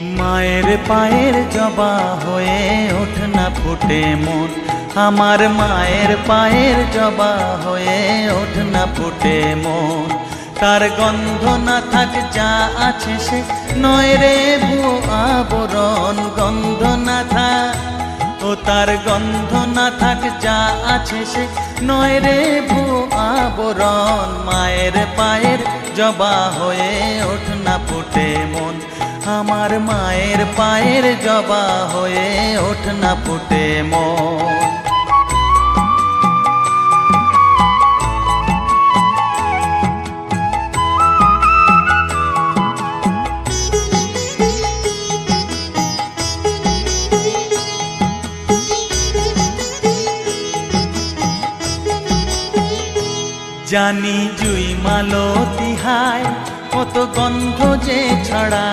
মায়ের পায়ের জবা হয়ে ওঠ না ফুটে মন, আমার মায়ের পায়ের জবা হয়ে ওঠ না ফুটে মন। তার গন্ধ না থাক যা আছে সে নয় রে ভুয়ো আবরণ, গন্ধ না থাক ও তার গন্ধ না থাক যা আছে সে নয় রে ভুয়ো আবরণ। মায়ের পায়ের জবা হয়ে ওঠ না ফুটে মন, আমার মায়ের পায়ের জবা হয়ে ওঠ না ফুটে মন। জানি জুই মালতি হায় কত গন্ধ যে ছড়া।